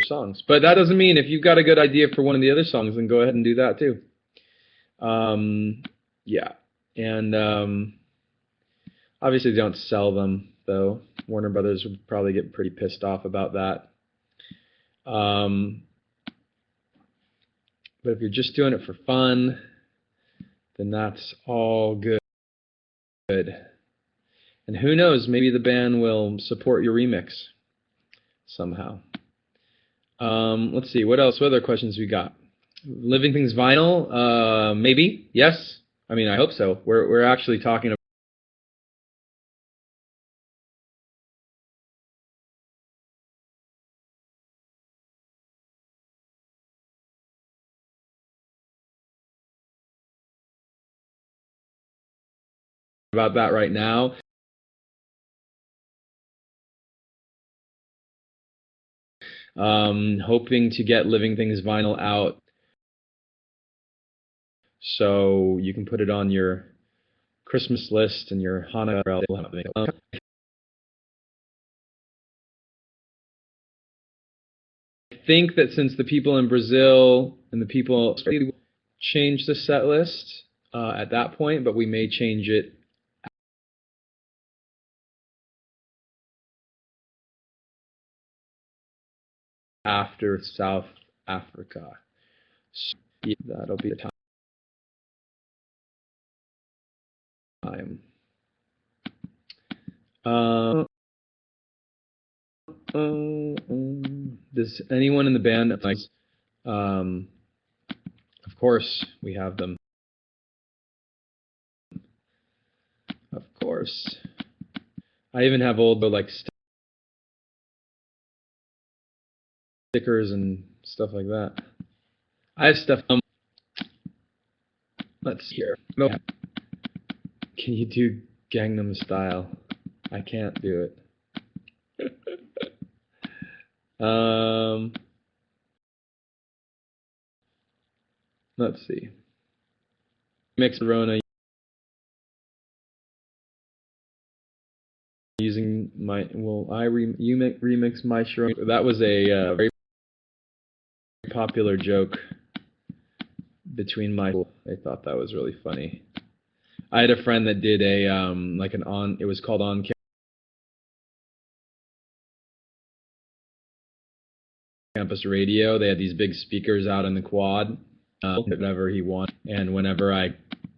songs. But that doesn't mean if you've got a good idea for one of the other songs, then go ahead and do that too. Yeah, and obviously they don't sell them though. Warner Brothers would probably get pretty pissed off about that. But if you're just doing it for fun, then that's all good. And who knows, maybe the band will support your remix somehow. Let's see, what else? What other questions we got? Living Things vinyl? Maybe. Yes. I mean, I hope so. We're actually talking about that right now. Hoping to get Living Things vinyl out so you can put it on your Christmas list and your Hanukkah. I think that since the people in Brazil and the people change the set list at that point, but we may change it after South Africa. So yeah, that'll be the time. Does anyone in the band nice? Of course, we have them. Of course. I even have old like stickers and stuff like that. I have stuff. Let's see here. Can you do Gangnam Style? I can't do it. Let's see. Mix Rona using my remix my Shinoda. That was a very popular joke between my. I thought that was really funny. I had a friend that did a like an on. It was called On Campus Radio. They had these big speakers out in the quad, whatever he wanted, and whenever I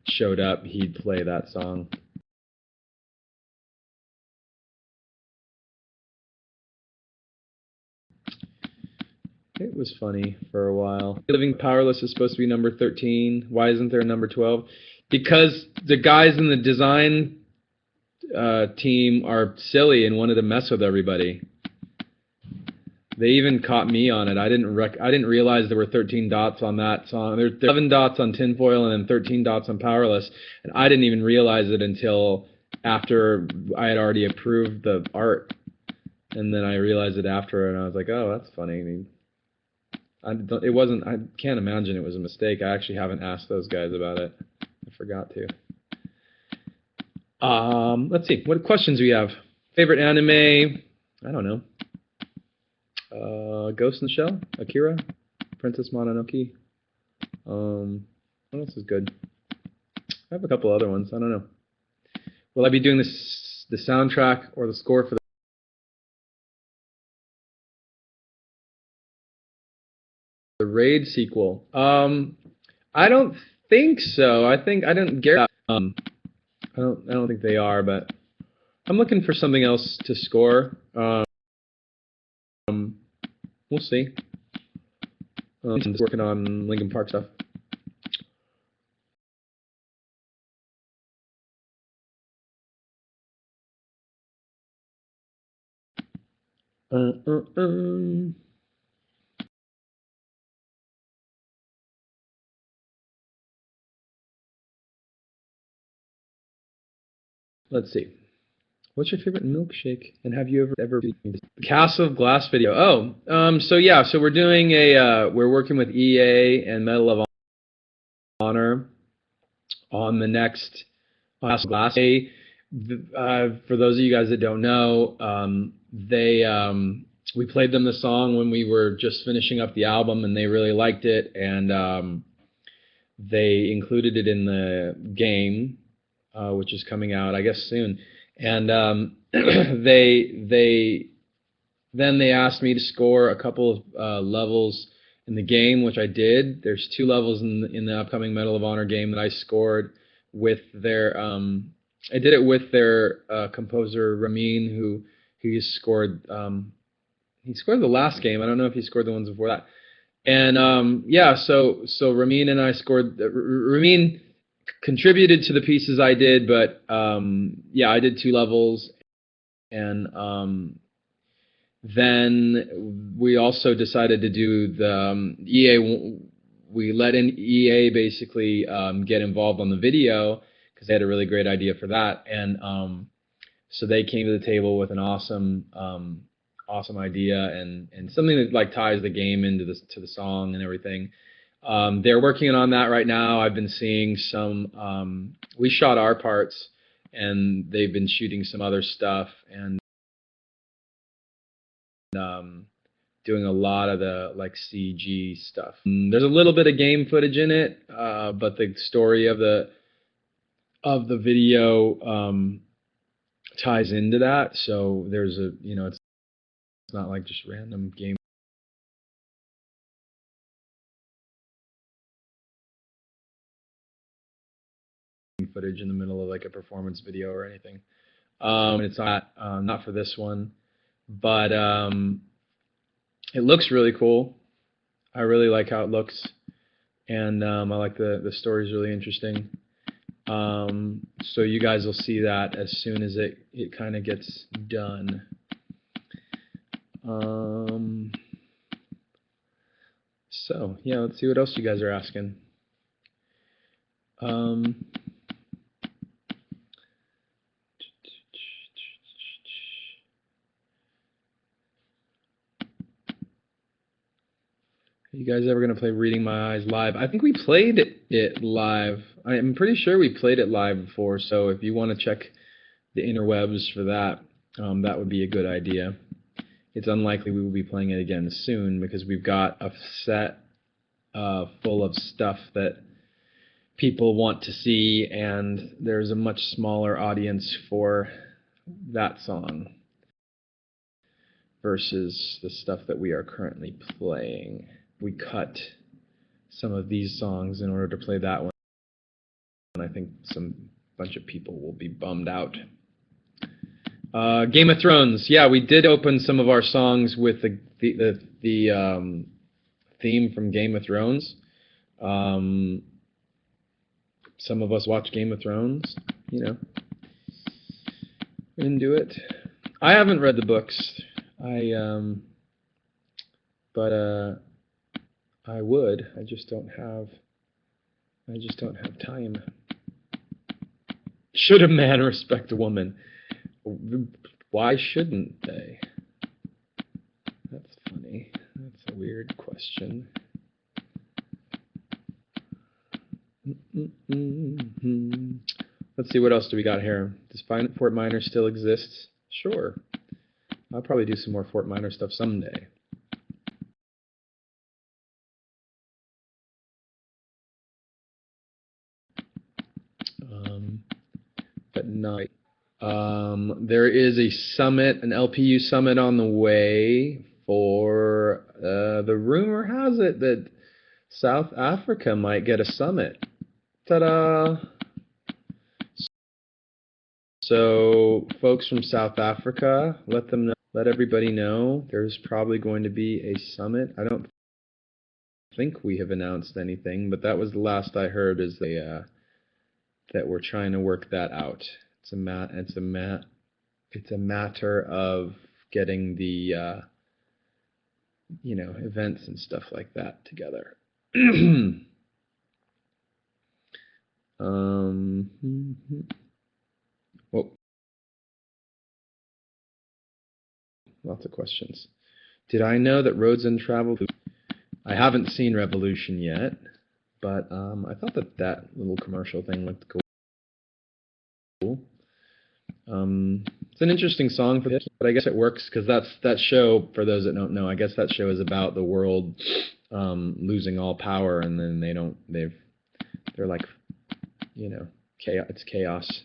showed up, he'd play that song. It was funny for a while. Living Powerless is supposed to be number 13. Why isn't there a number 12? Because the guys in the design team are silly and wanted to mess with everybody. They even caught me on it. I didn't realize there were 13 dots on that song. There's 11 dots on Tinfoil and then 13 dots on Powerless, and I didn't even realize it until after I had already approved the art, and then I realized it after, and I was like, oh, that's funny. I mean, it wasn't. I can't imagine it was a mistake. I actually haven't asked those guys about it. I forgot to. Let's see. What questions do we have? Favorite anime? I don't know. Ghost in the Shell, Akira, Princess Mononoke. What else is good? I have a couple other ones. I don't know. Will I be doing the soundtrack or the score for the Raid sequel? I don't think so. I didn't get that. I don't think they are, but I'm looking for something else to score. We'll see. Just working on Linkin Park stuff. Let's see. What's your favorite milkshake? And have you ever the Castle of Glass video? Oh, so yeah, so we're doing we're working with EA and Medal of Honor on the next Castle of Glass. For those of you guys that don't know, they we played them the song when we were just finishing up the album, and they really liked it, and they included it in the game, which is coming out, I guess, soon. And they then they asked me to score a couple of levels in the game, which I did. There's 2 levels in the upcoming Medal of Honor game that I scored with their. I did it with their composer Ramin, who he scored. He scored the last game. I don't know if he scored the ones before that. And yeah, so Ramin and I scored. Ramin contributed to the pieces I did, but yeah, I did 2 levels, and then we also decided to do the EA. We let in EA basically get involved on the video because they had a really great idea for that, and so they came to the table with an awesome idea and something that like ties the game into the song and everything. They're working on that right now. I've been seeing some. We shot our parts, and they've been shooting some other stuff, and doing a lot of the like CG stuff. There's a little bit of game footage in it, but the story of the video ties into that. So there's a it's not like just random game footage in the middle of like a performance video or anything. It's not for this one, but it looks really cool. I really like how it looks, and I like the story's really interesting. So you guys will see that as soon as it kind of gets done. So yeah, let's see what else you guys are asking. Are you guys ever going to play Reading My Eyes live? I think we played it live. I'm pretty sure we played it live before, so if you want to check the interwebs for that, that would be a good idea. It's unlikely we will be playing it again soon because we've got a set full of stuff that people want to see, and there's a much smaller audience for that song versus the stuff that we are currently playing. We cut some of these songs in order to play that one, and I think some bunch of people will be bummed out. Game of Thrones. Yeah, we did open some of our songs with the theme from Game of Thrones. Some of us watch Game of Thrones, into it. I haven't read the books. But I would. I just don't have time. Should a man respect a woman? Why shouldn't they? That's funny. That's a weird question. Let's see, what else do we got here? Does Fort Minor still exist? Sure. I'll probably do some more Fort Minor stuff someday. But not. There is a summit, an LPU summit on the way for, the rumor has it that South Africa might get a summit. Ta-da! So folks from South Africa, let everybody know there's probably going to be a summit. I don't think we have announced anything, but that was the last I heard, is that we're trying to work that out. It's a matter of getting the events and stuff like that together. Well, lots of questions. Did I know that Roads and Travel? I haven't seen Revolution yet, but I thought that little commercial thing looked cool. It's an interesting song for this, but I guess it works because that show, for those that don't know, I guess that show is about the world losing all power, and then they're like, chaos. It's chaos.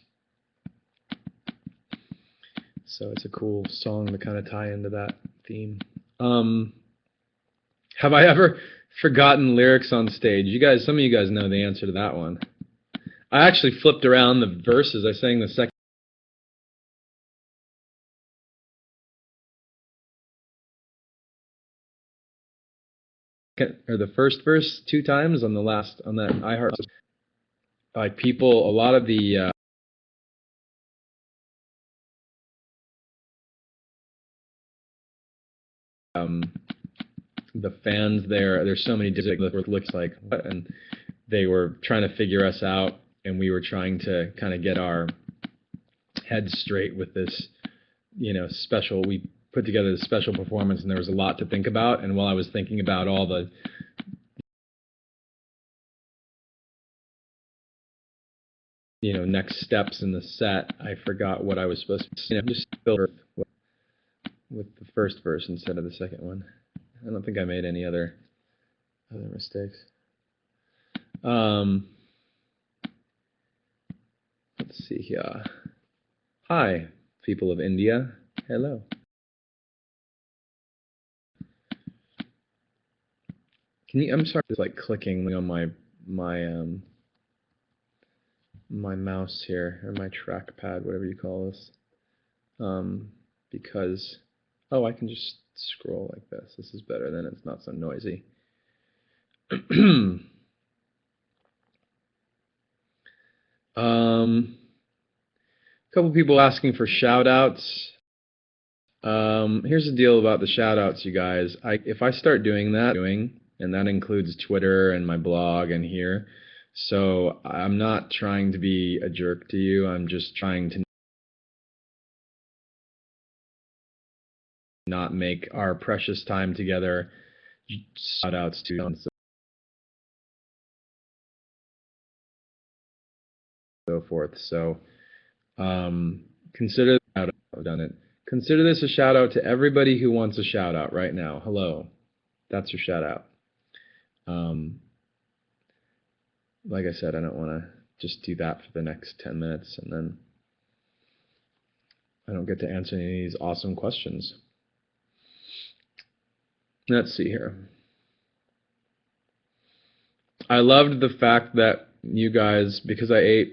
So it's a cool song to kind of tie into that theme. Have I ever forgotten lyrics on stage? Some of you guys know the answer to that one. I actually flipped around the verses. I sang the second or the first verse 2 times on that iHeart. Like people, a lot of the fans there's so many different looks like, and they were trying to figure us out, and we were trying to kind of get our heads straight with this, special. We put together this special performance, and there was a lot to think about. And while I was thinking about all the next steps in the set, I forgot what I was supposed to just fill with the first verse instead of the second one. I don't think I made any other mistakes. Let's see here. Hi, people of India. Hello. I'm sorry, it's like clicking on my mouse here, or my trackpad, whatever you call this. Because, I can just scroll like this. This is better, then it's not so noisy. Couple people asking for shout-outs. Here's the deal about the shout-outs, you guys. If I start doing that, and that includes Twitter and my blog and here, so I'm not trying to be a jerk to you. I'm just trying to not make our precious time together shout-outs to and so forth. So consider I've done it. Consider this a shout out to everybody who wants a shout out right now. Hello, that's your shout out. Like I said, I don't want to just do that for the next 10 minutes and then I don't get to answer any of these awesome questions. Let's see here. I loved the fact that you guys, because I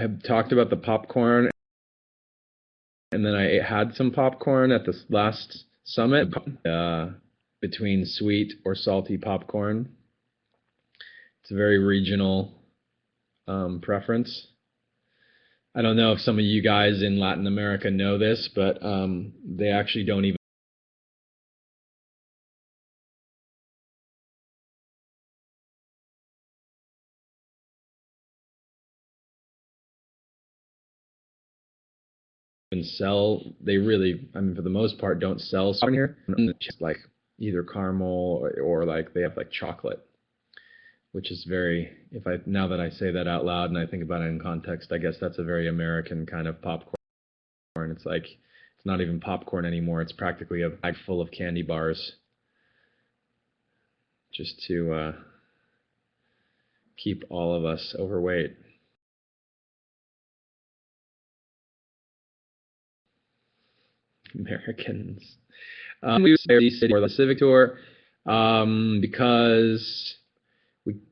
have talked about the popcorn, and then I had some popcorn at this last summit, between sweet or salty popcorn. It's a very regional preference. I don't know if some of you guys in Latin America know this, but they actually don't even sell. They really, for the most part, don't sell popcorn here. It's like either caramel or like they have like chocolate, which is very, now that I say that out loud and I think about it in context, I guess that's a very American kind of popcorn. It's like, it's not even popcorn anymore. It's practically a bag full of candy bars just to keep all of us overweight. Americans. We for the Civic Tour because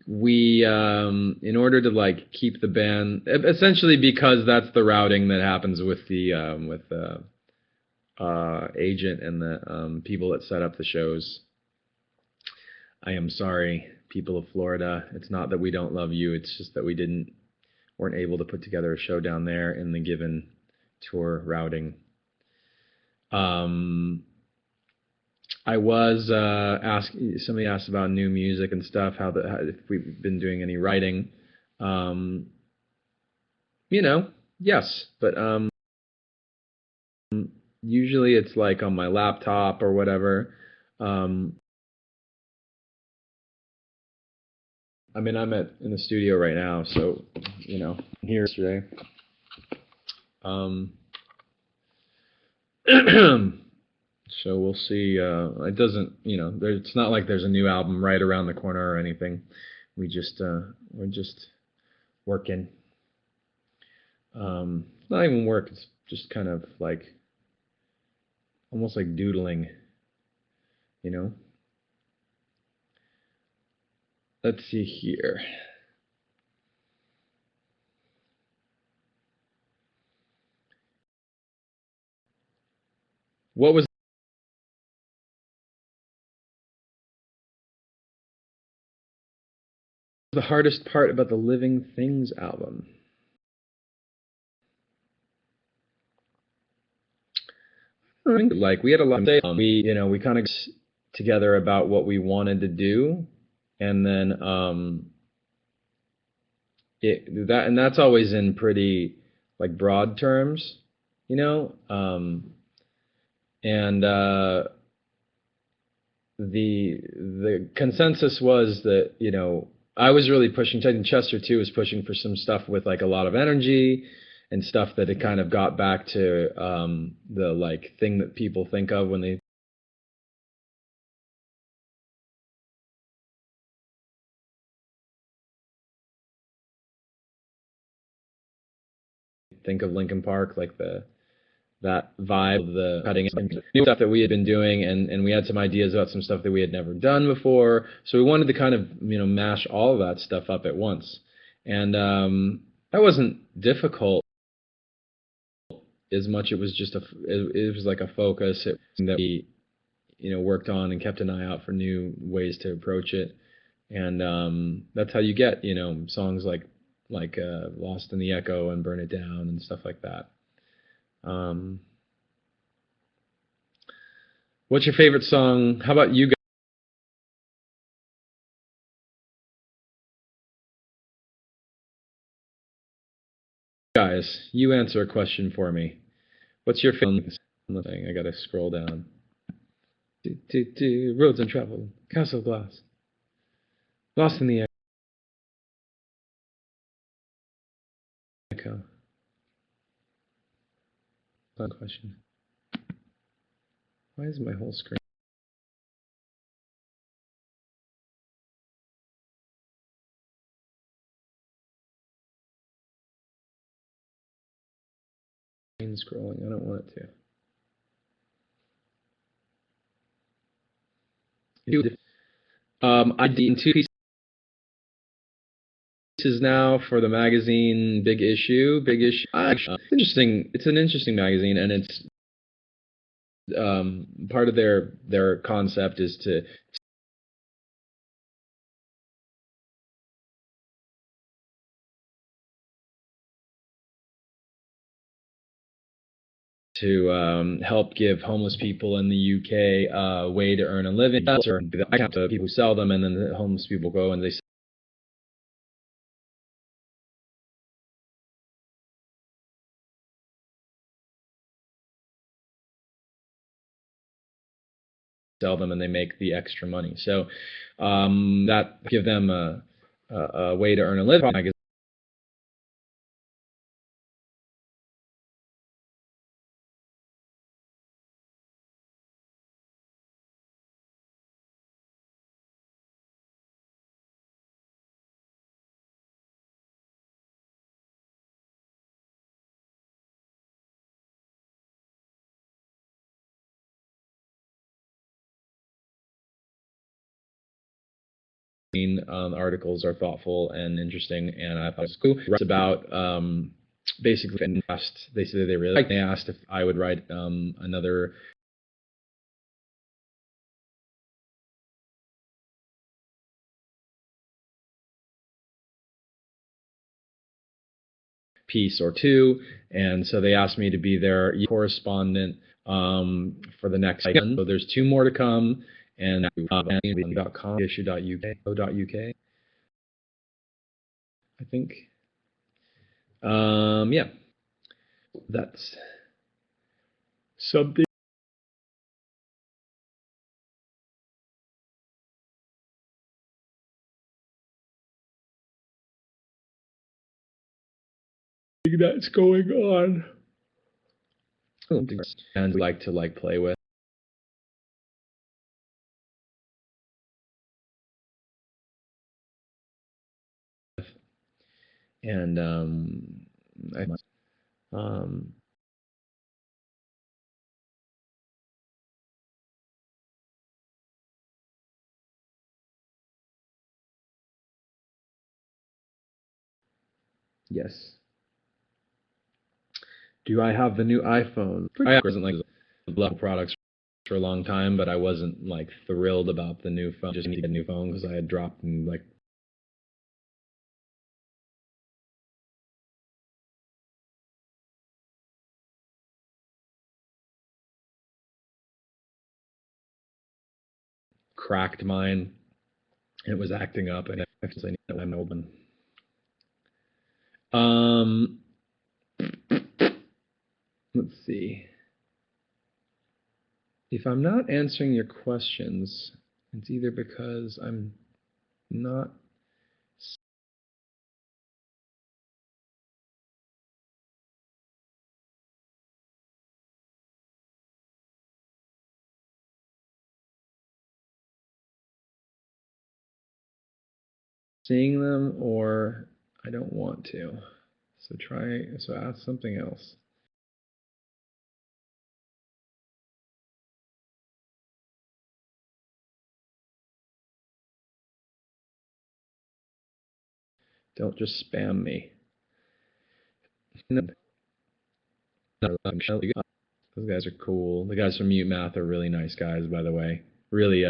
we in order to like keep the band, essentially because that's the routing that happens with the agent and the people that set up the shows. I am sorry, people of Florida. It's not that we don't love you. It's just that we weren't able to put together a show down there in the given tour routing. I was somebody asked about new music and stuff, if we've been doing any writing. Yes, but usually it's like on my laptop or whatever. I mean, I'm in the studio right now, so you know, here yesterday. So we'll see. It doesn't, you know, it's not like there's a new album right around the corner or anything. We're just working. Not even work. It's just kind of like almost like doodling, you know. Let's see here. What was the hardest part about the Living Things album? I think like we had a lot of we kind of got together about what we wanted to do, and then that's always in pretty like broad terms, you know. And the consensus was that, you know, I was really pushing. I think Chester too was pushing for some stuff with like a lot of energy and stuff that it kind of got back to the like thing that people think of when they think of Linkin Park, like that vibe of the cutting new stuff that we had been doing, and we had some ideas about some stuff that we had never done before. So we wanted to kind of, you know, mash all of that stuff up at once, and that wasn't difficult as much. It was just it was like a focus that we, you know, worked on and kept an eye out for new ways to approach it, and that's how you get, you know, songs like Lost in the Echo and Burn It Down and stuff like that. What's your favorite song? How about you guys? You answer a question for me. What's your favorite thing? I gotta scroll down. Roads and Travel, Castle Glass, Lost in the Echo. Fun question. Why is my whole screen scrolling? I don't want it to. I did two pieces now for the magazine Big Issue. Big Issue. Interesting. It's an interesting magazine, and it's part of their concept is to help give homeless people in the UK a way to earn a living. Or I have to people who sell them, and then the homeless people go and they sell them and they make the extra money. So that give them a way to earn a living. Articles are thoughtful and interesting, and I thought it was cool. It's about basically asked. They said they really liked. They asked if I would write another piece or two, and so they asked me to be their correspondent for the next one. So there's two more to come, and .com issue.uk. I think. Yeah, that's something. thing that's going on. And we like to play with. And um, yes. Do I have the new iPhone? I wasn't love products for a long time, but I wasn't thrilled about the new phone. Just need a new phone because I had dropped and cracked mine. It was acting up, and I need an old one. Let's see. If I'm not answering your questions, it's either because I'm not seeing them or I don't want to. So ask something else. Don't just spam me. Those guys are cool. The guys from Mute Math are really nice guys, by the way. Really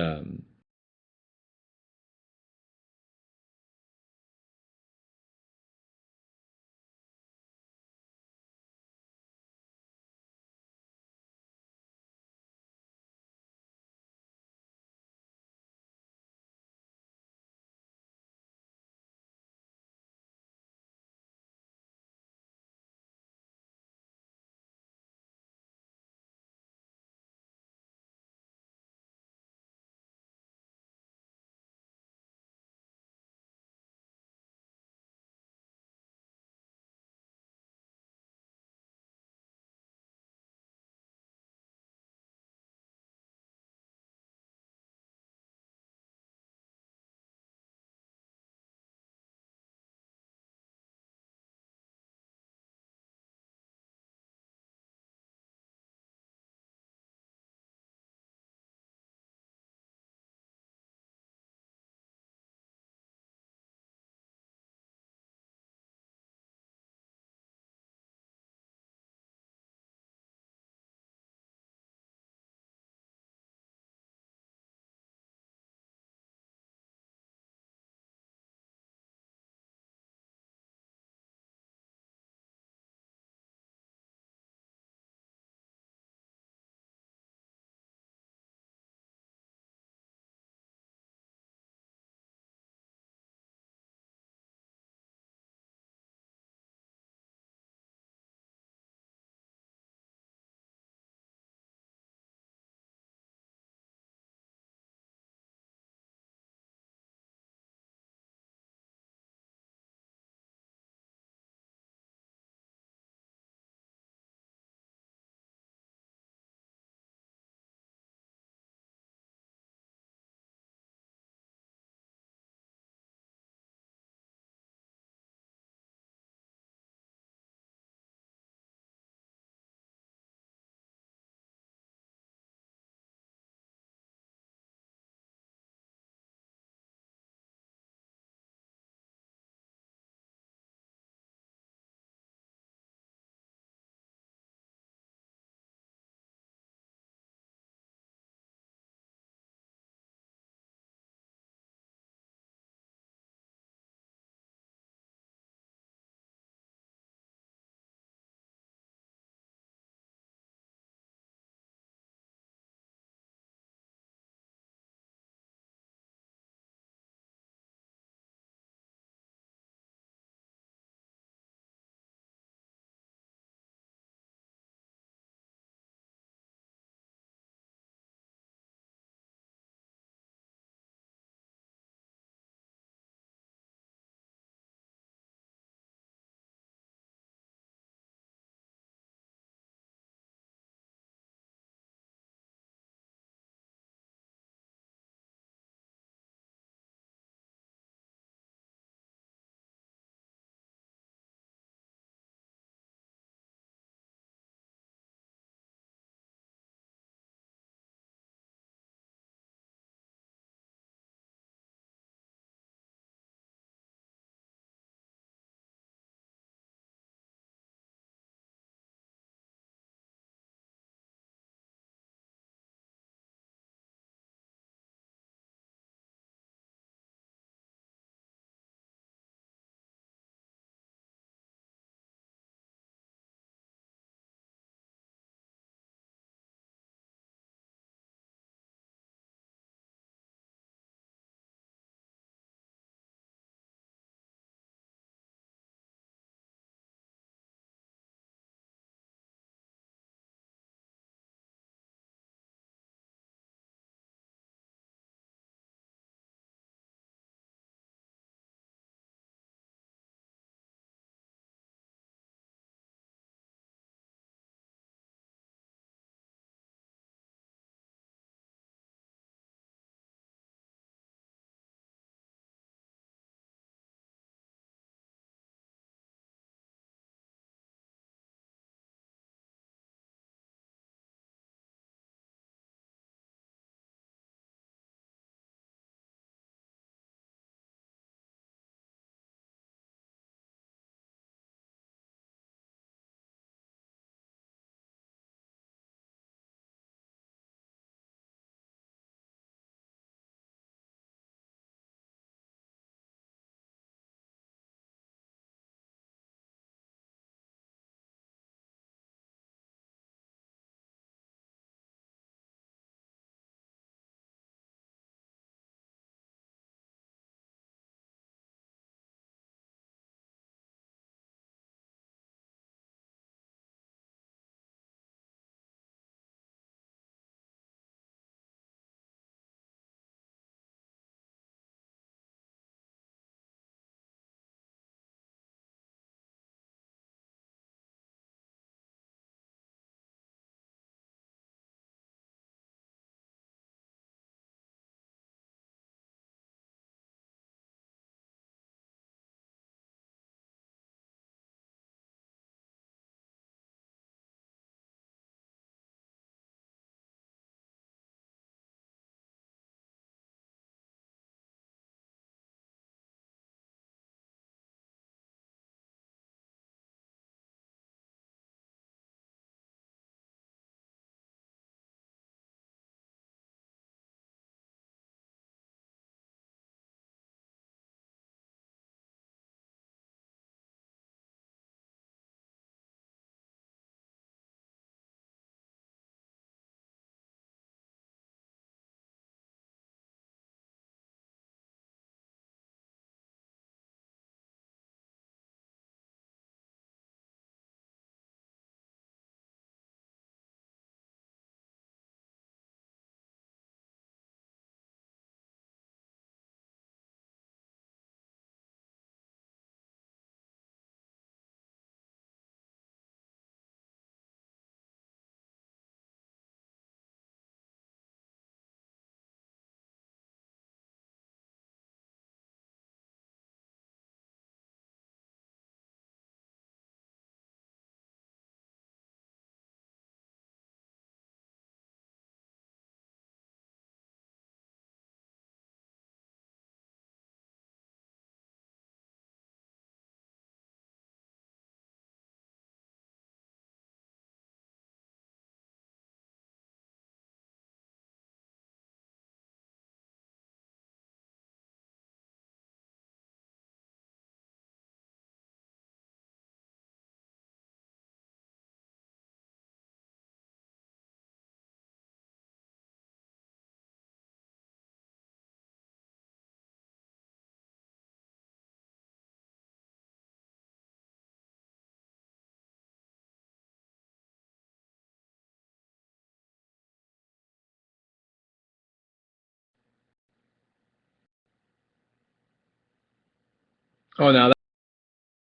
Oh, now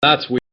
that's weird.